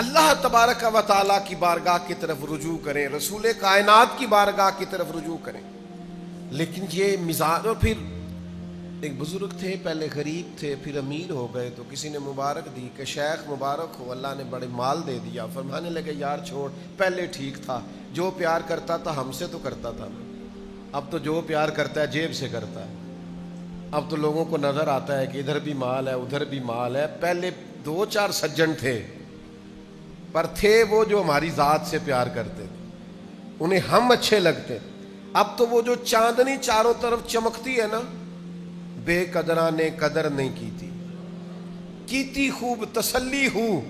اللہ تبارک و تعالیٰ کی بارگاہ کی طرف رجوع کریں، رسول کائنات کی بارگاہ کی طرف رجوع کریں. لیکن یہ مزاج. اور پھر ایک بزرگ تھے، پہلے غریب تھے، پھر امیر ہو گئے، تو کسی نے مبارک دی کہ شیخ مبارک ہو، اللہ نے بڑے مال دے دیا. فرمانے لگے یار چھوڑ، پہلے ٹھیک تھا، جو پیار کرتا تھا ہم سے تو کرتا تھا، اب تو جو پیار کرتا ہے جیب سے کرتا ہے. اب تو لوگوں کو نظر آتا ہے کہ ادھر بھی مال ہے ادھر بھی مال ہے. پہلے 2-4 سجن تھے، پر تھے وہ جو ہماری ذات سے پیار کرتے تھے، انہیں ہم اچھے لگتے. اب تو وہ جو چاندنی چاروں طرف چمکتی ہے نا، بے قدراں نے قدر نہیں کیتی خوب تسلی ہوں.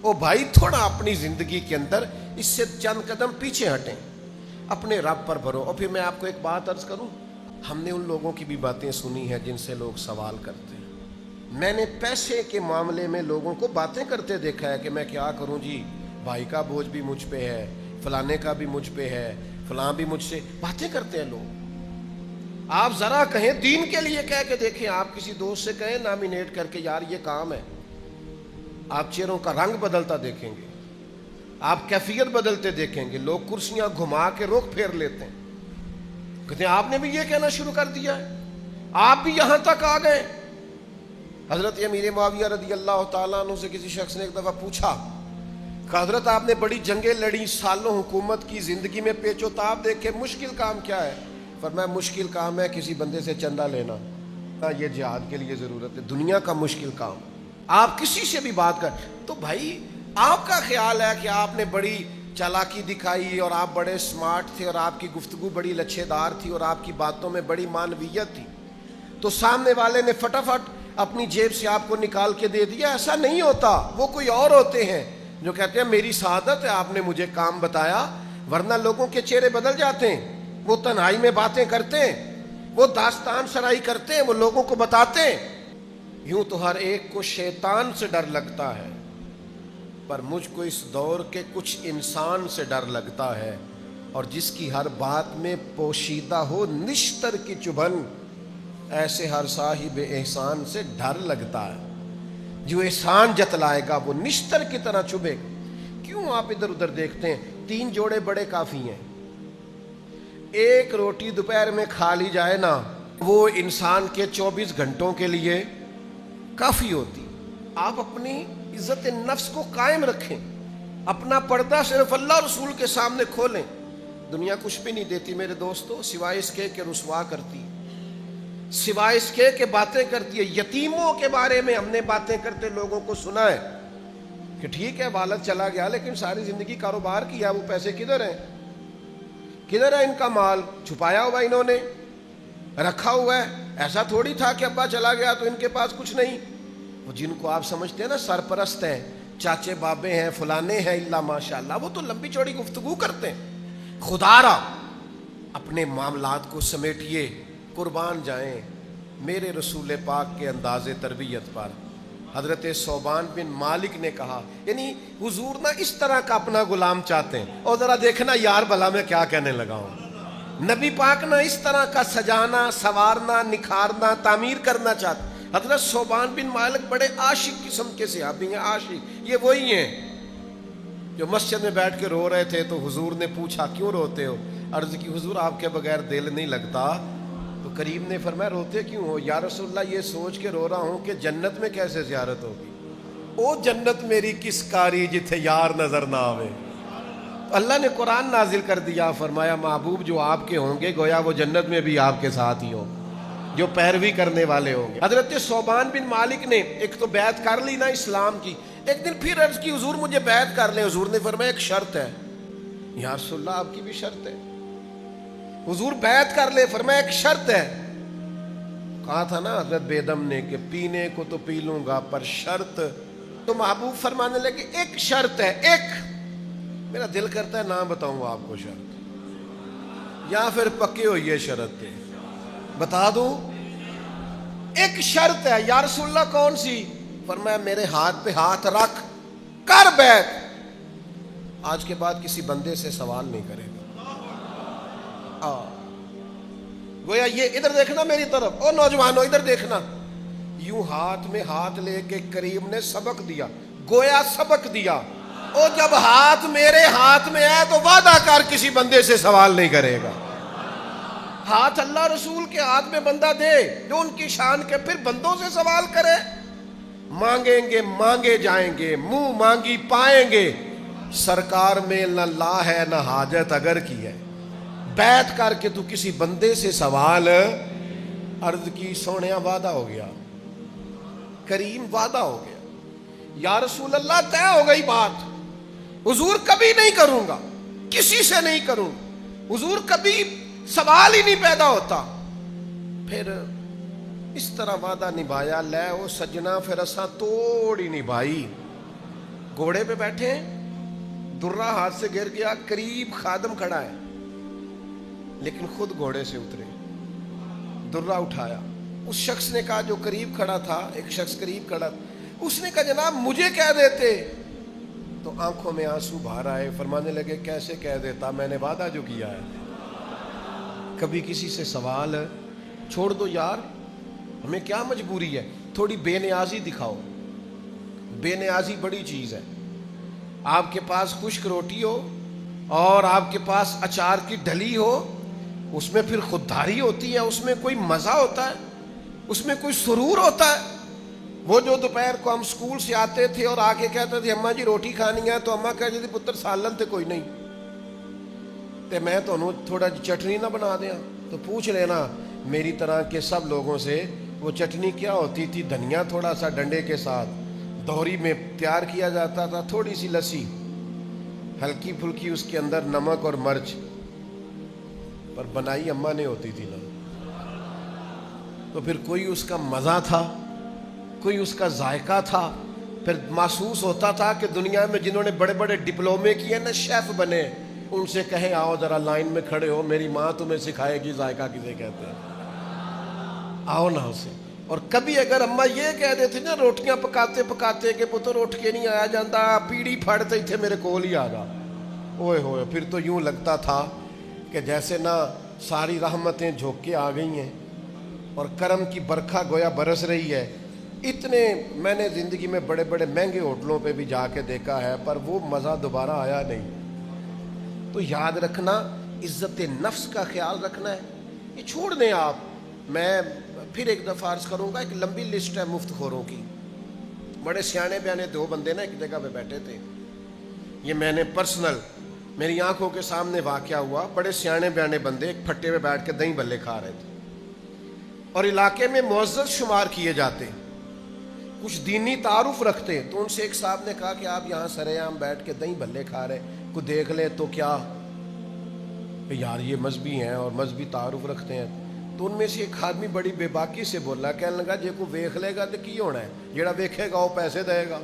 او بھائی تھوڑا اپنی زندگی کے اندر اس سے چند قدم پیچھے ہٹیں، اپنے رب پر بھرو. اور پھر میں آپ کو ایک بات عرض کروں، ہم نے ان لوگوں کی بھی باتیں سنی ہیں جن سے لوگ سوال کرتے ہیں. میں نے پیسے کے معاملے میں لوگوں کو باتیں کرتے دیکھا ہے کہ میں کیا کروں جی، بھائی کا بوجھ بھی مجھ پہ ہے، فلانے کا بھی مجھ پہ ہے، فلاں بھی مجھ سے. باتیں کرتے ہیں لوگ. آپ ذرا کہیں دین کے لیے کہہ کے دیکھیں، آپ کسی دوست سے کہیں نامینیٹ کر کے یار یہ کام ہے، آپ چہروں کا رنگ بدلتا دیکھیں گے، آپ کیفیت بدلتے دیکھیں گے. لوگ کرسیاں گھما کے رخ پھیر لیتے ہیں، کہتے ہیں آپ نے بھی یہ کہنا شروع کر دیا ہے، آپ بھی یہاں تک آ گئے. حضرت امیر معاویہ رضی اللہ تعالیٰ عنہ سے کسی شخص نے ایک دفعہ پوچھا کہ حضرت آپ نے بڑی جنگیں لڑی، سالوں حکومت کی، زندگی میں پیچ و تاب دیکھے، مشکل کام کیا ہے؟ فرمایا مشکل کام ہے کسی بندے سے چندہ لینا، یہ جہاد کے لیے ضرورت ہے، دنیا کا مشکل کام. آپ کسی سے بھی بات کر تو بھائی آپ کا خیال ہے کہ آپ نے بڑی چالاکی دکھائی اور آپ بڑے سمارٹ تھے اور آپ کی گفتگو بڑی لچھے دار تھی اور آپ کی باتوں میں بڑی معنویت تھی، تو سامنے والے نے فٹافٹ اپنی جیب سے آپ کو نکال کے دے دیا. ایسا نہیں ہوتا. وہ کوئی اور ہوتے ہیں جو کہتے ہیں میری سعادت ہے آپ نے مجھے کام بتایا، ورنہ لوگوں کے چہرے بدل جاتے ہیں. وہ تنہائی میں باتیں کرتے ہیں، وہ داستان سرائی کرتے ہیں، وہ لوگوں کو بتاتے ہیں. یوں تو ہر ایک کو شیطان سے ڈر لگتا ہے، پر مجھ کو اس دور کے کچھ انسان سے ڈر لگتا ہے، اور جس کی ہر بات میں پوشیدہ ہو نشتر کی چبھن، ایسے ہر صاحب احسان سے ڈر لگتا ہے. جو احسان جتلائے گا وہ نشتر کی طرح چبھے. کیوں آپ ادھر ادھر دیکھتے ہیں؟ 3 جوڑے بڑے کافی ہیں. ایک روٹی دوپہر میں کھا لی جائے نا، وہ انسان کے 24 گھنٹوں کے لیے کافی ہوتی. آپ اپنی عزت نفس کو قائم رکھیں، اپنا پردہ صرف اللہ رسول کے سامنے کھولیں. دنیا کچھ بھی نہیں دیتی میرے دوستو، سوائے اس کے کہ رسوا کرتی، سوائے اس کے کہ باتیں کرتی ہے. یتیموں کے بارے میں ہم نے باتیں کرتے لوگوں کو سنا ہے کہ ٹھیک ہے والد چلا گیا لیکن ساری زندگی کاروبار کیا، وہ پیسے کدھر ہیں؟ کدھر ہے ان کا مال؟ چھپایا ہوا انہوں نے رکھا ہوا ہے. ایسا تھوڑی تھا کہ ابا چلا گیا تو ان کے پاس کچھ نہیں. وہ جن کو آپ سمجھتے ہیں نا سرپرست ہیں، چاچے بابے ہیں، فلانے ہیں، اللہ ماشاءاللہ، وہ تو لمبی چوڑی گفتگو کرتے ہیں. خدا را اپنے معاملات کو سمیٹیے، قربان جائیں میرے رسول پاک کے انداز تربیت پر. حضرت صوبان بن مالک نے کہا، یعنی حضور نا اس طرح کا اپنا غلام چاہتے ہیں. اور ذرا دیکھنا یار بھلا میں کیا کہنے لگا ہوں. نبی پاک نا اس طرح کا سجانا، سوارنا، نکھارنا، تعمیر کرنا چاہتے. حضرت صوبان بن مالک بڑے عاشق قسم کے صحابی ہیں. عاشق یہ وہی ہیں جو مسجد میں بیٹھ کے رو رہے تھے تو حضور نے پوچھا کیوں روتے ہو؟ عرض کی حضور آپ کے بغیر دل نہیں لگتا. تو کریم نے فرمایا روتے کیوں ہو؟ یا رسول اللہ یہ سوچ کے رو رہا ہوں کہ جنت میں کیسے زیارت ہوگی. او جنت میری کس کاری جتھے یار نظر نہ آوے. اللہ نے قرآن نازل کر دیا، فرمایا محبوب جو آپ کے ہوں گے گویا وہ جنت میں بھی آپ کے ساتھ ہی ہوں، جو پیروی کرنے والے ہوں گے. حضرت صوبان بن مالک نے ایک تو بیعت کر لی نا اسلام کی. ایک دن پھر عرض کی حضور مجھے بیعت کر لیں. حضور نے فرمایا ایک شرط ہے. یا رسول اللہ آپ کی بھی شرط ہے؟ حضور بیعت کر لے. فرمایا ایک شرط ہے. کہا تھا نا حضرت بیدم نے کہ پینے کو تو پی لوں گا پر شرط. تو محبوب فرمانے لگے ایک شرط ہے. ایک میرا دل کرتا ہے نہ بتاؤں آپ کو شرط، یا پھر پکی ہوئی ہے شرط ہے بتا دوں. ایک شرط ہے. یا رسول اللہ کون سی؟ فرمایا میرے ہاتھ پہ ہاتھ رکھ کر بیعت. آج کے بعد کسی بندے سے سوال نہیں کرے گا. گویا یہ ادھر دیکھنا میری طرف، او نوجوانوں ادھر دیکھنا. یوں ہاتھ میں ہاتھ لے کے کریم نے سبق دیا، گویا سبق دیا. وہ جب ہاتھ میرے ہاتھ میں ہے تو وعدہ کر کسی بندے سے سوال نہیں کرے گا. ہاتھ اللہ رسول کے ہاتھ میں بندہ دے جو ان کی شان کے، پھر بندوں سے سوال کرے. مانگیں گے مانگے جائیں گے، منہ مانگی پائیں گے. سرکار میں نہ لا ہے نہ حاجت اگر کی ہے. بیعت کر کے تو کسی بندے سے سوال، عرض کی سونیا وعدہ ہو گیا، کریم وعدہ ہو گیا. یا رسول اللہ طے ہو گئی بات، حضور کبھی نہیں کروں گا، کسی سے نہیں کروں، حضور کبھی سوال ہی نہیں پیدا ہوتا. پھر اس طرح وعدہ نبھایا. لے او سجنا پھر اساں توڑی نبھائی. گھوڑے پہ بیٹھے، درہ ہاتھ سے گر گیا، قریب خادم کھڑا ہے لیکن خود گھوڑے سے اترے، درہ اٹھایا. اس شخص نے کہا جو قریب کھڑا تھا، ایک شخص قریب کھڑا تھا، اس نے کہا جناب مجھے کہہ دیتے. تو آنکھوں میں آنسو بھر آئے، فرمانے لگے کیسے کہہ دیتا، میں نے وعدہ جو کیا ہے. کبھی کسی سے سوال چھوڑ دو یار، ہمیں کیا مجبوری ہے. تھوڑی بے نیازی دکھاؤ، بے نیازی بڑی چیز ہے. آپ کے پاس خشک روٹی ہو اور آپ کے پاس اچار کی ڈلی ہو، اس میں پھر خودداری ہوتی ہے، اس میں کوئی مزہ ہوتا ہے، اس میں کوئی سرور ہوتا ہے. وہ جو دوپہر کو ہم سکول سے آتے تھے اور آ کے کہتے تھے اماں جی روٹی کھانی ہے، تو اماں کہتی تھی پتر سالن تے کوئی نہیں تے میں تو تھوڑا چٹنی نہ بنا دیا. تو پوچھ لینا میری طرح کے سب لوگوں سے، وہ چٹنی کیا ہوتی تھی؟ دھنیا تھوڑا سا ڈنڈے کے ساتھ دوہری میں تیار کیا جاتا تھا، تھوڑی سی لسی، ہلکی پھلکی اس کے اندر نمک اور مرچ، پر بنائی اماں نے ہوتی تھی نا. تو پھر کوئی اس کا مزہ تھا، کوئی اس کا ذائقہ تھا. پھر محسوس ہوتا تھا کہ دنیا میں جنہوں نے بڑے بڑے ڈپلومے کیے نا، شیف بنے، ان سے کہیں آؤ ذرا لائن میں کھڑے ہو، میری ماں تمہیں سکھائے گی ذائقہ کسے کہتے ہیں، آؤ نا اسے. اور کبھی اگر اماں یہ کہہ دیتے نا روٹیاں پکاتے پکاتے کہ پتر اٹھ کے نہیں آیا جاندہ، پیڑی پھاڑتے تھے میرے کول ہی آ جا، اوئے ہوئے، پھر تو یوں لگتا تھا کہ جیسے نا ساری رحمتیں جھوک کے آ گئی ہیں اور کرم کی برکھا گویا برس رہی ہے. اتنے میں نے زندگی میں بڑے بڑے مہنگے ہوٹلوں پہ بھی جا کے دیکھا ہے، پر وہ مزہ دوبارہ آیا نہیں. تو یاد رکھنا، عزت نفس کا خیال رکھنا ہے. یہ چھوڑ دیں آپ. میں پھر ایک دفعہ عرض کروں گا، ایک لمبی لسٹ ہے مفت خوروں کی. بڑے سیانے بیانے دو بندے نا ایک جگہ پہ بیٹھے تھے، یہ میں نے پرسنل میری آنکھوں کے سامنے واقعہ ہوا. بڑے سیانے بیانے بندے ایک پھٹے پہ بیٹھ کے دہی بلے کھا رہے تھے اور علاقے میں معزز شمار کیے جاتے، کچھ دینی تعارف رکھتے. تو ان سے ایک صاحب نے کہا کہ آپ یہاں سرے عام بیٹھ کے دہی بھلے کھا رہے، کو دیکھ لے تو کیا، کہ یار یہ مذہبی ہیں اور مذہبی تعارف رکھتے ہیں. تو ان میں سے ایک آدمی بڑی بے باکی سے بولا، کہنے لگا جے کو ویکھ لے گا تو کی ہونا ہے، جیڑا ویکھے گا وہ پیسے دے گا.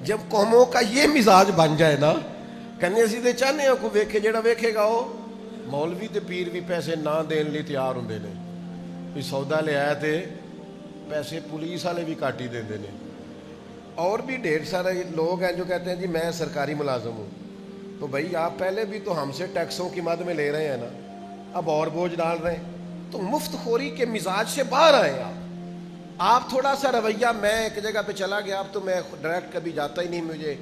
جب قوموں کا یہ مزاج بن جائے نا، کہنے اسی دے چاہنے ہیں کو ویکھے، جیڑا ویکھے گا وہ. مولوی تے پیر بھی پیسے نہ دین لی تیار ہوں نے، بھی سودا لے آئے تھے پیسے پولیس والے بھی کاٹ ہی دیندے نے. اور بھی ڈھیر سارے لوگ ہیں جو کہتے ہیں جی میں سرکاری ملازم ہوں. تو بھائی آپ پہلے بھی تو ہم سے ٹیکسوں کی مد میں لے رہے ہیں نا، اب اور بوجھ ڈال رہے ہیں. تو مفت خوری کے مزاج سے باہر آئے آپ تھوڑا سا رویہ. میں ایک جگہ پہ چلا گیا، اب تو میں ڈائریکٹ کبھی جاتا ہی نہیں، مجھے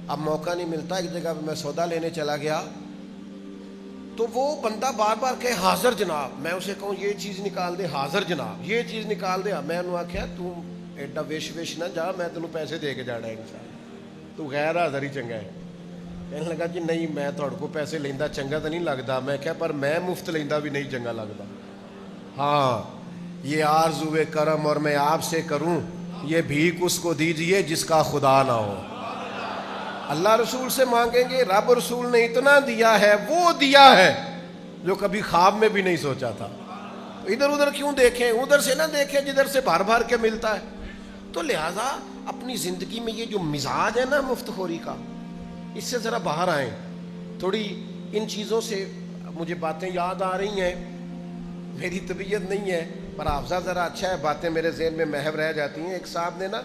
اب موقع نہیں ملتا. ایک جگہ پہ میں سودا لینے چلا گیا تو وہ بندہ بار بار کہے حاضر جناب. میں اسے کہوں یہ چیز نکال دے، حاضر جناب، یہ چیز نکال دے. میں انہوں آکھیا تو ایڈا ویش ویش نہ جا، میں تینوں پیسے دے کے جانا ہے انشاءاللہ، تو غیر حاضر ہی چنگا ہے. کہنے لگا جی نہیں میں تھوڑے کو پیسے لیندہ چنگا تو نہیں لگتا. میں کہا پر میں مفت لیندہ بھی نہیں چنگا لگتا. ہاں یہ آرزو کرم اور میں آپ سے کروں، یہ بھیک اس کو دیجئے جس کا خدا نہ ہو. اللہ رسول سے مانگیں گے، رب رسول نے اتنا دیا ہے، وہ دیا ہے جو کبھی خواب میں بھی نہیں سوچا تھا. ادھر ادھر کیوں دیکھیں، ادھر سے نہ دیکھیں جدھر سے بھر بھر کے ملتا ہے. تو لہٰذا اپنی زندگی میں یہ جو مزاج ہے نا مفت خوری کا، اس سے ذرا باہر آئیں. تھوڑی ان چیزوں سے مجھے باتیں یاد آ رہی ہیں، میری طبیعت نہیں ہے پر حافظہ ذرا اچھا ہے، باتیں میرے ذہن میں محو رہ جاتی ہیں. ایک صاحب نے نا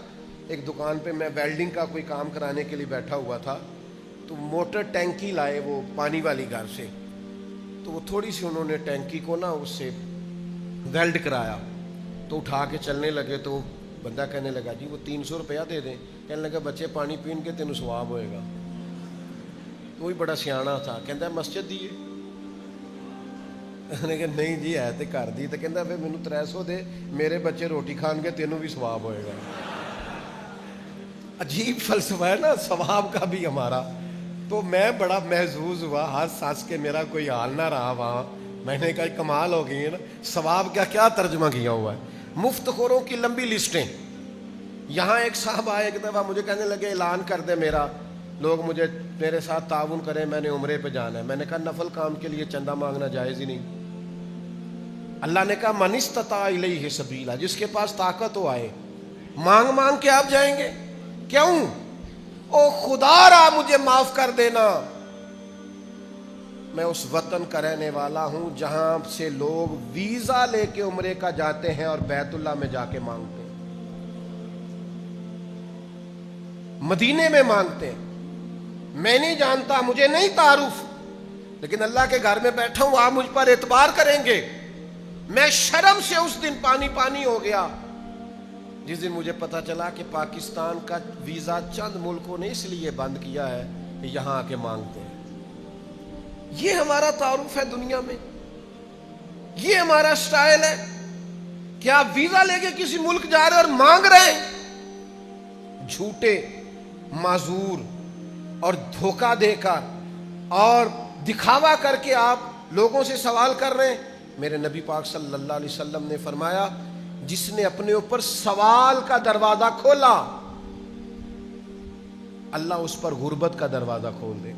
ایک دکان پہ، میں ویلڈنگ کا کوئی کام کرانے کے لیے بیٹھا ہوا تھا، تو موٹر ٹینکی لائے وہ پانی والی گھر سے. تو وہ تھوڑی سی انہوں نے ٹینکی کو نا اس سے ویلڈ کرایا، تو اٹھا کے چلنے لگے. تو بندہ کہنے لگا جی وہ 300 روپیہ دے دیں. کہنے لگا بچے پانی پین کے تینوں ثواب ہوئے گا. تو وہی بڑا سیاਣਾ تھا, کہندا مسجد دی ہے. نے کہا نہیں جی ہے تے گھر دی. تے کہندا پھر مینوں 300 دے, میرے بچے روٹی کھان گے تینوں بھی ثواب ہوئے گا. عجیب فلسفہ ہے نا ثواب کا بھی ہمارا. تو میں بڑا محظوظ ہوا, ہنس ہنس کے میرا کوئی حال نہ رہا وہاں. میں نے کہا کمال ہو گئی ہے نا, ثواب کا کیا ترجمہ کیا ہوا ہے. مفت خوروں کی لمبی لسٹیں. یہاں ایک صاحب آئے ایک دفعہ مجھے کہنے لگے اعلان کر دے میرا, لوگ مجھے میرے ساتھ تعاون کریں, میں نے عمرے پہ جانا ہے. میں نے کہا نفل کام کے لیے چندہ مانگنا جائز ہی نہیں. اللہ نے کہا من استطاع الیہ سبیلا, جس کے پاس طاقت ہو آئے. مانگ مانگ کے آپ جائیں گے کیوں؟ او خدا را مجھے معاف کر دینا, میں اس وطن کا رہنے والا ہوں جہاں سے لوگ ویزا لے کے عمرے کا جاتے ہیں اور بیت اللہ میں جا کے مانگتے ہیں, مدینے میں مانگتے ہیں. میں نہیں جانتا, مجھے نہیں تعارف, لیکن اللہ کے گھر میں بیٹھا ہوں, آپ مجھ پر اعتبار کریں گے. میں شرم سے اس دن پانی پانی ہو گیا جس دن مجھے پتا چلا کہ پاکستان کا ویزا چند ملکوں نے اس لیے بند کیا ہے کہ یہاں آ کے مانگتے ہیں. یہ ہمارا تعارف ہے دنیا میں, یہ ہمارا سٹائل ہے کہ آپ ویزا لے کے کسی ملک جا رہے اور مانگ رہے ہیں. جھوٹے, معذور اور دھوکہ دے کر اور دکھاوا کر کے آپ لوگوں سے سوال کر رہے ہیں. میرے نبی پاک صلی اللہ علیہ وسلم نے فرمایا جس نے اپنے اوپر سوال کا دروازہ کھولا اللہ اس پر غربت کا دروازہ کھول دے.